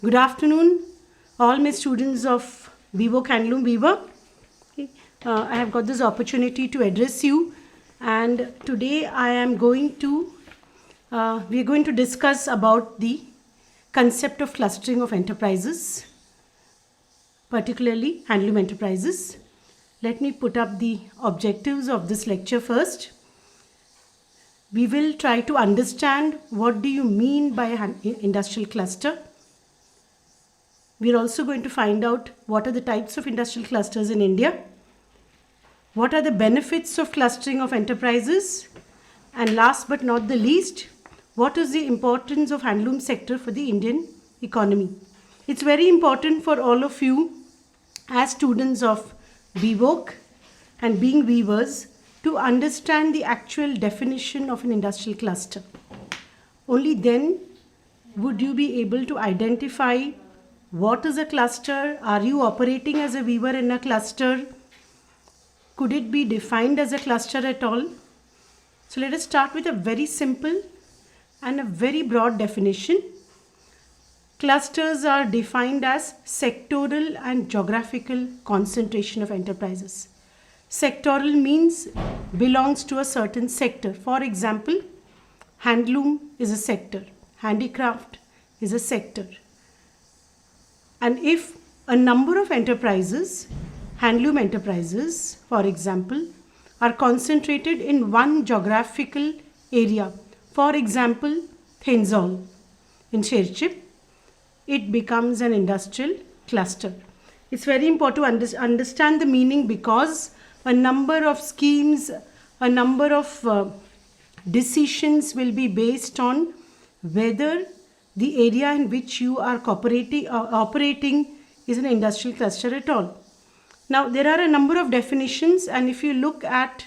Good afternoon, all my students of BWOC Handloom Weaver. Okay. I have got this opportunity to address you, and today we are going to discuss about the concept of clustering of enterprises, particularly handloom enterprises. Let me put up the objectives of this lecture first. We will try to understand what do you mean by an industrial cluster. We are also going to find out what are the types of industrial clusters in India, what are the benefits of clustering of enterprises, and last but not the least, what is the importance of handloom sector for the Indian economy. It's very important for all of you as students of BWOC and being weavers to understand the actual definition of an industrial cluster. Only then would you be able to identify what is a cluster. Are you operating as a weaver in a cluster? Could it be defined as a cluster at all? So let us start with a very simple and a very broad definition. Clusters are defined as sectoral and geographical concentration of enterprises. Sectoral means belongs to a certain sector. For example, handloom is a sector, handicraft is a sector. And if a number of enterprises, handloom enterprises, for example, are concentrated in one geographical area, for example, Thenzoll in Sherchip, it becomes an industrial cluster. It's very important to understand the meaning, because a number of schemes, a number of decisions will be based on whether the area in which you are operating is an industrial cluster at all. Now, there are a number of definitions, and if you look at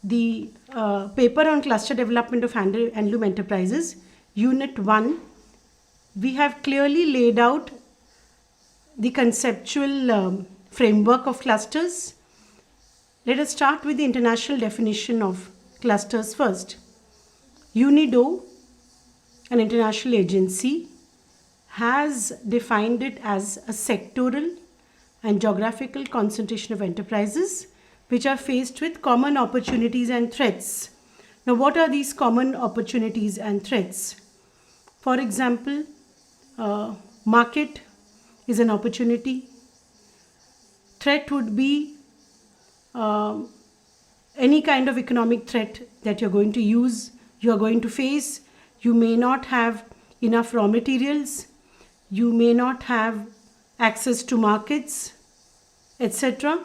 the paper on cluster development of handloom enterprises, Unit 1, we have clearly laid out the conceptual framework of clusters. Let us start with the international definition of clusters first. UNIDO, an international agency, has defined it as a sectoral and geographical concentration of enterprises which are faced with common opportunities and threats. Now, what are these common opportunities and threats? For example, market is an opportunity. Threat would be any kind of economic threat that you're going to face. You may not have enough raw materials, you may not have access to markets, etc.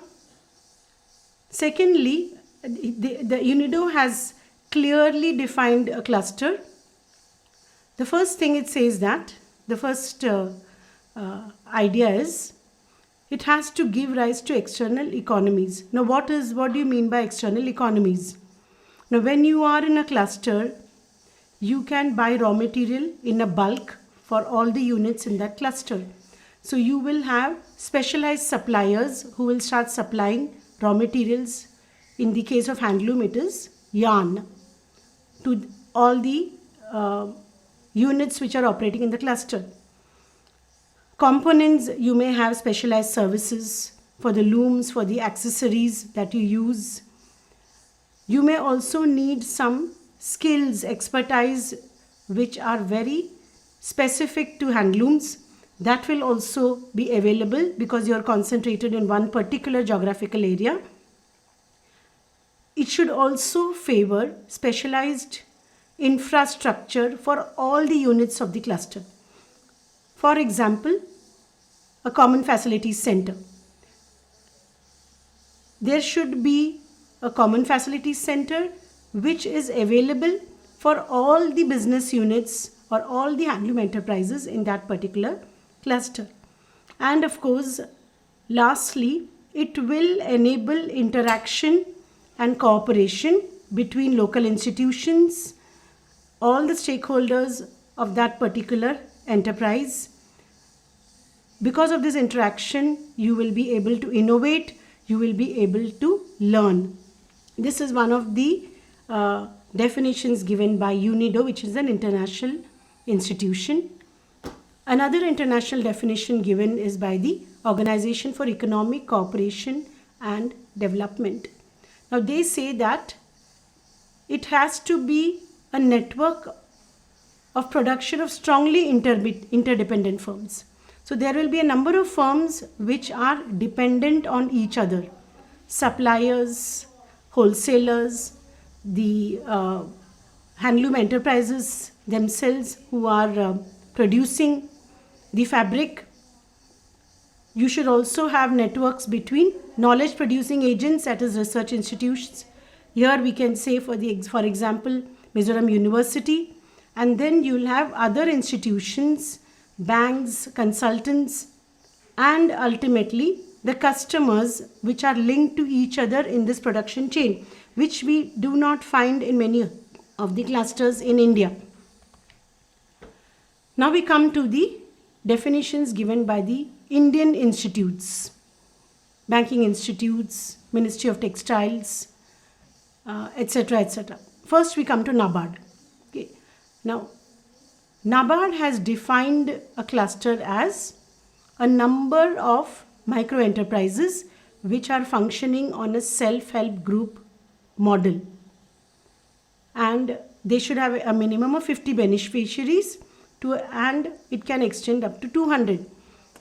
Secondly, the UNIDO has clearly defined a cluster. The first thing it says that, the first idea is, it has to give rise to external economies. Now, what do you mean by external economies? Now, when you are in a cluster, you can buy raw material in a bulk for all the units in that cluster. So you will have specialized suppliers who will start supplying raw materials. In the case of handloom, it is yarn to all the units which are operating in the cluster. Components, you may have specialized services for the looms, for the accessories that you use. You may also need some skills, expertise, which are very specific to handlooms. That will also be available because you are concentrated in one particular geographical area. It should also favor specialized infrastructure for all the units of the cluster. For example, a common facilities center. There should be a common facilities center which is available for all the business units or all the handloom enterprises in that particular cluster. And of course, lastly, it will enable interaction and cooperation between local institutions, all the stakeholders of that particular enterprise. Because of this interaction, you will be able to innovate, you will be able to learn. This is one of the definitions given by UNIDO, which is an international institution. Another international definition given is by the Organization for Economic Cooperation and Development. Now they say that it has to be a network of production of strongly interdependent firms. So there will be a number of firms which are dependent on each other. Suppliers, wholesalers, the handloom enterprises themselves who are producing the fabric. You should also have networks between knowledge producing agents, that is research institutions. Here we can say for example Mizoram University, and then you'll have other institutions, banks, consultants, and ultimately the customers which are linked to each other in this production chain, which we do not find in many of the clusters in India. Now we come to the definitions given by the Indian institutes, banking institutes, Ministry of Textiles, etc., etc. First we come to NABARD. Okay. Now NABARD has defined a cluster as a number of micro enterprises which are functioning on a self-help group model, and they should have a minimum of 50 beneficiaries and it can extend up to 200.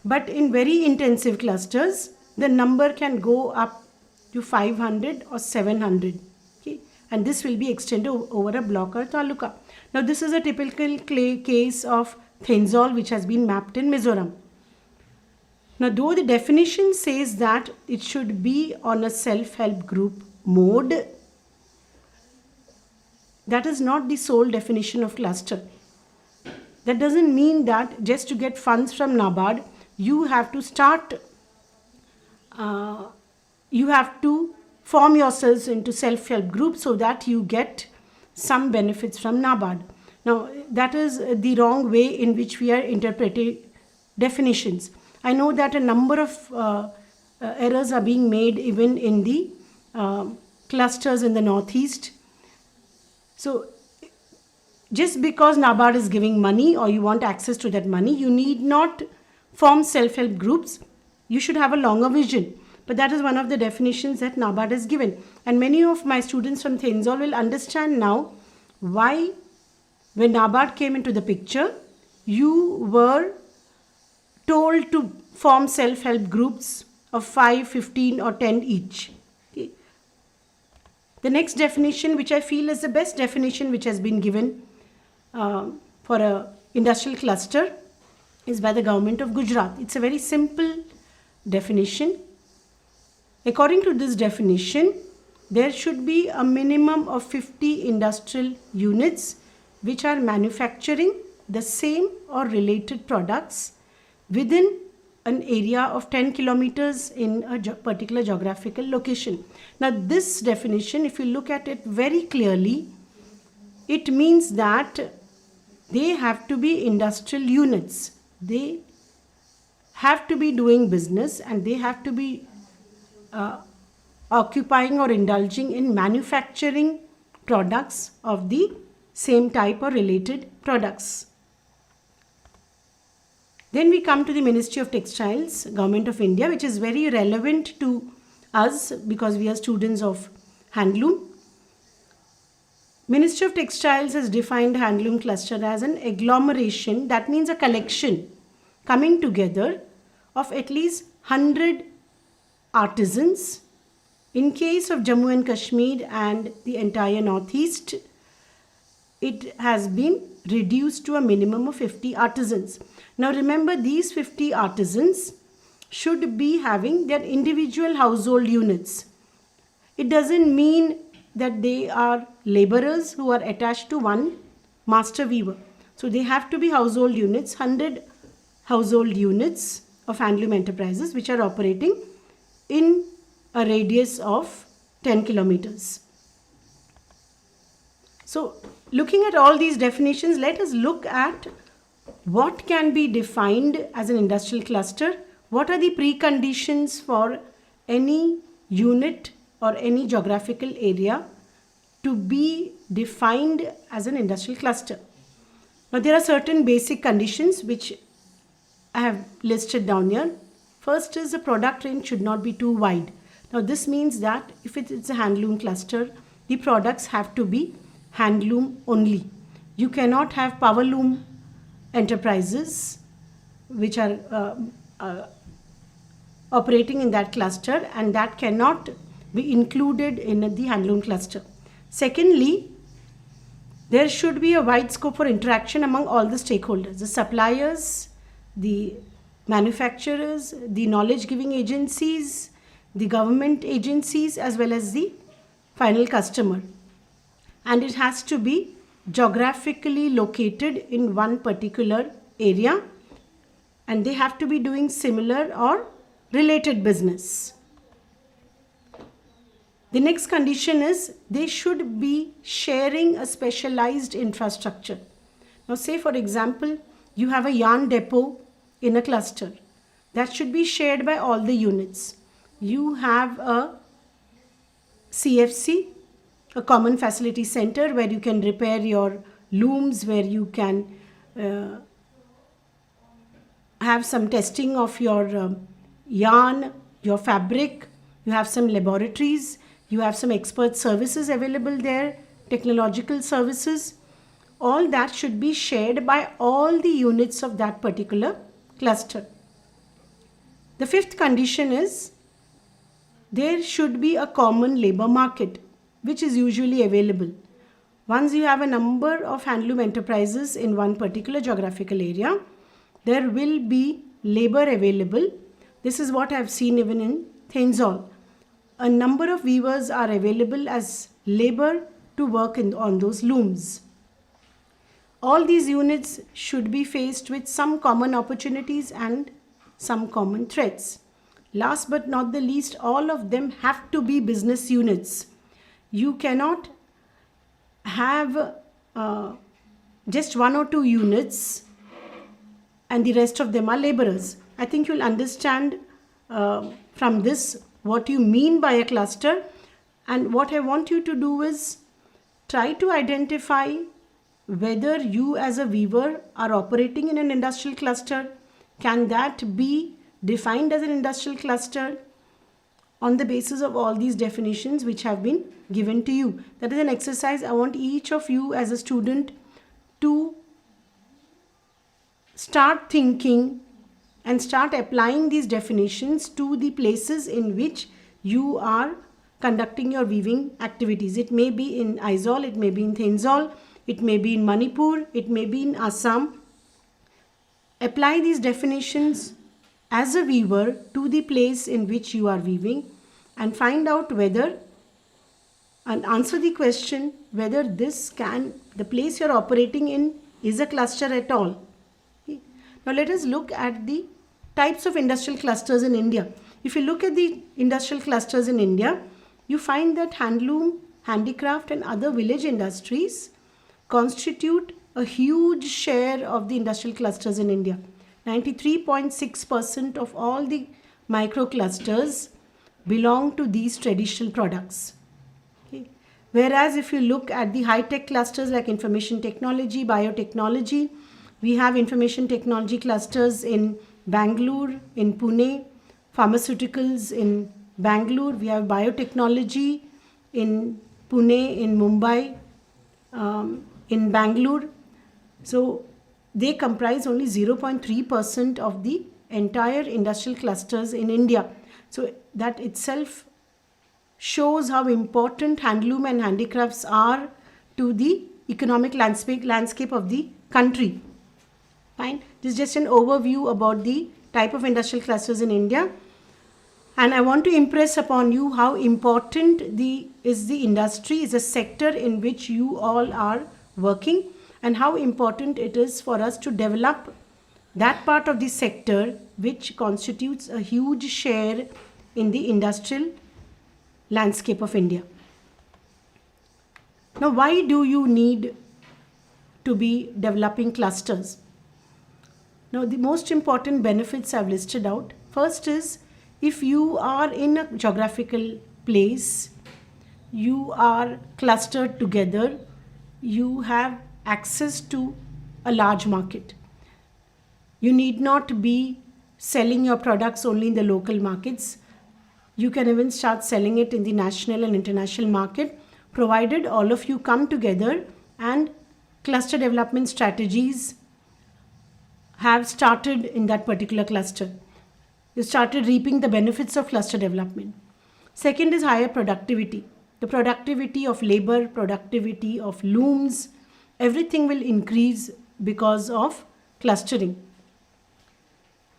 But in very intensive clusters, the number can go up to 500 or 700. Okay? And this will be extended over a block or taluka. Now this is a typical case of Thenzol which has been mapped in Mizoram. Now though the definition says that it should be on a self-help group mode, that is not the sole definition of cluster. That doesn't mean that just to get funds from NABARD, you have to form yourselves into self-help groups so that you get some benefits from NABARD. Now, that is the wrong way in which we are interpreting definitions. I know that a number of errors are being made even in the clusters in the Northeast. So, just because NABARD is giving money or you want access to that money, you need not form self-help groups. You should have a longer vision. But that is one of the definitions that NABARD has given. And many of my students from Thenzol will understand now why, when NABARD came into the picture, you were told to form self-help groups of 5, 15 or 10 each. Okay. The next definition, which I feel is the best definition which has been given for an industrial cluster, is by the government of Gujarat. It's a very simple definition. According to this definition, there should be a minimum of 50 industrial units which are manufacturing the same or related products within an area of 10 kilometers in a particular geographical location. Now this definition, if you look at it very clearly, it means that they have to be industrial units. They have to be doing business and they have to be occupying or indulging in manufacturing products of the same type or related products. Then we come to the Ministry of Textiles, Government of India, which is very relevant to us because we are students of handloom. Ministry of Textiles has defined handloom cluster as an agglomeration, that means a collection coming together of at least 100 artisans. In case of Jammu and Kashmir and the entire Northeast, it has been reduced to a minimum of 50 artisans. Now remember, these 50 artisans should be having their individual household units. It doesn't mean that they are laborers who are attached to one master weaver. So they have to be household units, 100 household units of handloom enterprises which are operating in a radius of 10 kilometers. So looking at all these definitions, let us look at what can be defined as an industrial cluster. What are the preconditions for any unit or any geographical area to be defined as an industrial cluster? Now there are certain basic conditions which I have listed down here. First is the product range should not be too wide. Now this means that if it's a handloom cluster, the products have to be handloom only. You cannot have power loom enterprises which are operating in that cluster, and that cannot be included in the handloom cluster. Secondly, there should be a wide scope for interaction among all the stakeholders, the suppliers, the manufacturers, the knowledge giving agencies, the government agencies, as well as the final customer. And it has to be geographically located in one particular area, and they have to be doing similar or related business. The next condition is they should be sharing a specialized infrastructure. Now say for example, you have a yarn depot in a cluster. That should be shared by all the units. You have a CFC, a common facility center, where you can repair your looms, where you can have some testing of your yarn, your fabric. You have some laboratories. You have some expert services available there, technological services. All that should be shared by all the units of that particular cluster. The fifth condition is there should be a common labor market, which is usually available. Once you have a number of handloom enterprises in one particular geographical area, there will be labor available. This is what I have seen even in Thenzoll. A number of weavers are available as labor to work on those looms. All these units should be faced with some common opportunities and some common threats. Last but not the least, all of them have to be business units. You cannot have just one or two units and the rest of them are laborers. I think you'll understand from this what you mean by a cluster, and what I want you to do is try to identify whether you as a weaver are operating in an industrial cluster. Can that be defined as an industrial cluster on the basis of all these definitions which have been given to you? That is an exercise I want each of you as a student to start thinking and start applying these definitions to the places in which you are conducting your weaving activities. It may be in Aizawl, it may be in Thenzoll, it may be in Manipur, it may be in Assam. Apply these definitions as a weaver to the place in which you are weaving and find out whether, and answer the question whether the place you are operating in is a cluster at all. Now let us look at the types of industrial clusters in India. If you look at the industrial clusters in India, you find that handloom, handicraft and other village industries constitute a huge share of the industrial clusters in India. 93.6% of all the micro clusters belong to these traditional products. Okay. Whereas if you look at the high-tech clusters like information technology, biotechnology, we have information technology clusters in Bangalore, in Pune, pharmaceuticals in Bangalore, we have biotechnology in Pune, in Mumbai, in Bangalore. So they comprise only 0.3% of the entire industrial clusters in India. So that itself shows how important handloom and handicrafts are to the economic landscape of the country. Fine. This is just an overview about the type of industrial clusters in India. And I want to impress upon you how important is the industry, is a sector in which you all are working, and how important it is for us to develop that part of the sector which constitutes a huge share in the industrial landscape of India. Now, why do you need to be developing clusters? Now, the most important benefits I've listed out. First is, if you are in a geographical place, you are clustered together, you have access to a large market. You need not be selling your products only in the local markets. You can even start selling it in the national and international market, provided all of you come together and cluster development strategies have started in that particular cluster. You started reaping the benefits of cluster development. Second is higher productivity. The productivity of labor, productivity of looms, everything will increase because of clustering.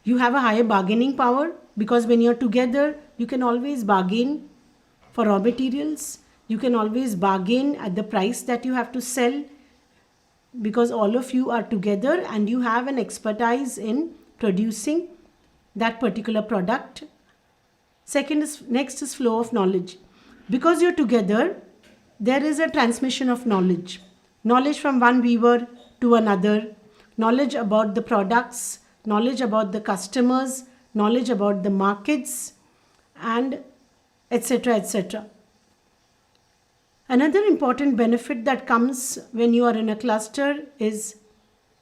You have a higher bargaining power because when you're together, you can always bargain for raw materials. You can always bargain at the price that you have to sell because all of you are together and you have an expertise in producing that particular product. Next is flow of knowledge. Because you're together, there is a transmission of knowledge. Knowledge from one weaver to another, knowledge about the products, knowledge about the customers, knowledge about the markets, and etc. etc. Another important benefit that comes when you are in a cluster is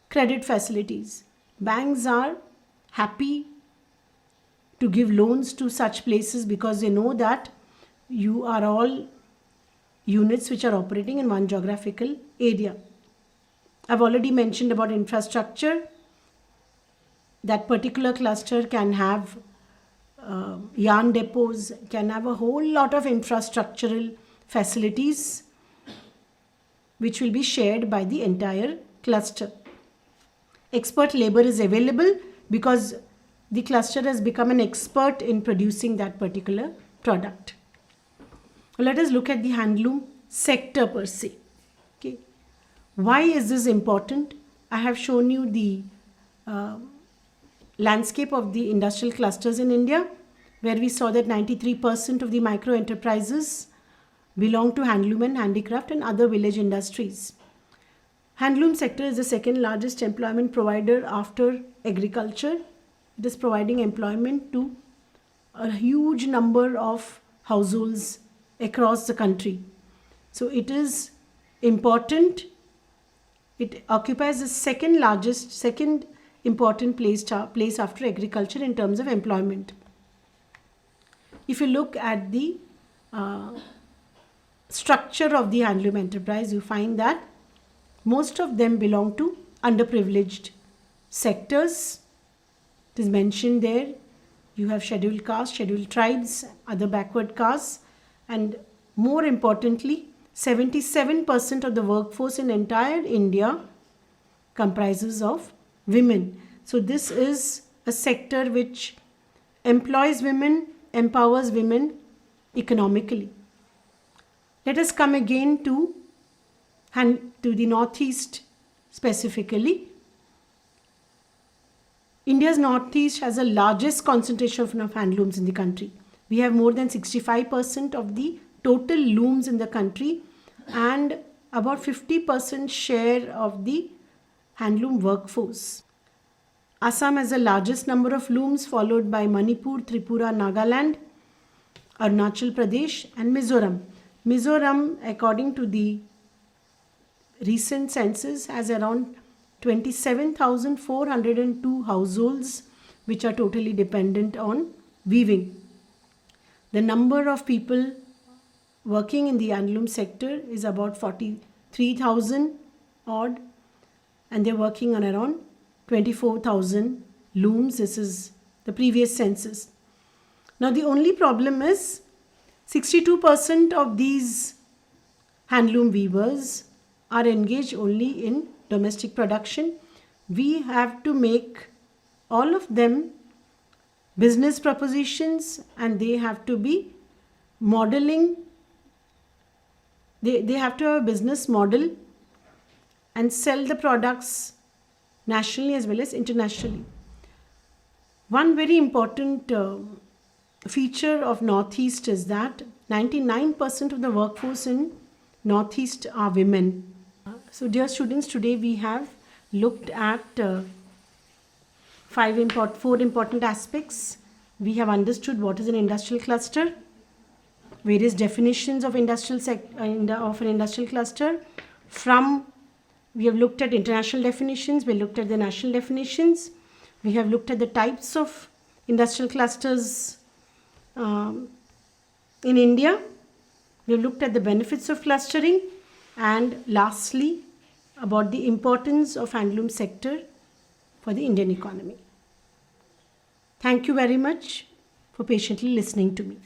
credit facilities. Banks are happy to give loans to such places because they know that you are all units which are operating in one geographical area. I've already mentioned about infrastructure. That particular cluster can have yarn depots, can have a whole lot of infrastructural facilities which will be shared by the entire cluster. Expert labor is available because the cluster has become an expert in producing that particular product. Let us look at the handloom sector per se. Okay. Why is this important? I have shown you the landscape of the industrial clusters in India, where we saw that 93% of the micro enterprises belong to handloom and handicraft and other village industries. Handloom sector is the second largest employment provider after agriculture. It is providing employment to a huge number of households across the country. So it is important. It occupies the second important place after agriculture in terms of employment. If you look at the structure of the handloom enterprise, you find that most of them belong to underprivileged sectors. It is mentioned there. You have scheduled castes, scheduled tribes, other backward castes, and more importantly, 77% of the workforce in entire India comprises of women. So this is a sector which employs women, empowers women economically. Let us come again to the Northeast specifically. India's Northeast has the largest concentration of handlooms in the country. We have more than 65% of the total looms in the country and about 50% share of the handloom workforce. Assam has the largest number of looms, followed by Manipur, Tripura, Nagaland, Arunachal Pradesh and Mizoram. Mizoram, according to the recent census, has around 27,402 households which are totally dependent on weaving. The number of people working in the handloom sector is about 43,000 odd, and they're working on around 24,000 looms. This is the previous census. Now the only problem is 62% of these handloom weavers are engaged only in domestic production. We have to make all of them business propositions, and they have to be modeling. They have to have a business model and sell the products nationally as well as internationally. One very important feature of Northeast is that 99% of the workforce in Northeast are women. So dear students, today we have looked at four important aspects. We have understood what is an industrial cluster, various definitions of an industrial cluster. We have looked at international definitions, we looked at the national definitions. We have looked at the types of industrial clusters in India. We have looked at the benefits of clustering, and lastly about the importance of handloom sector for the Indian economy. Thank you very much for patiently listening to me.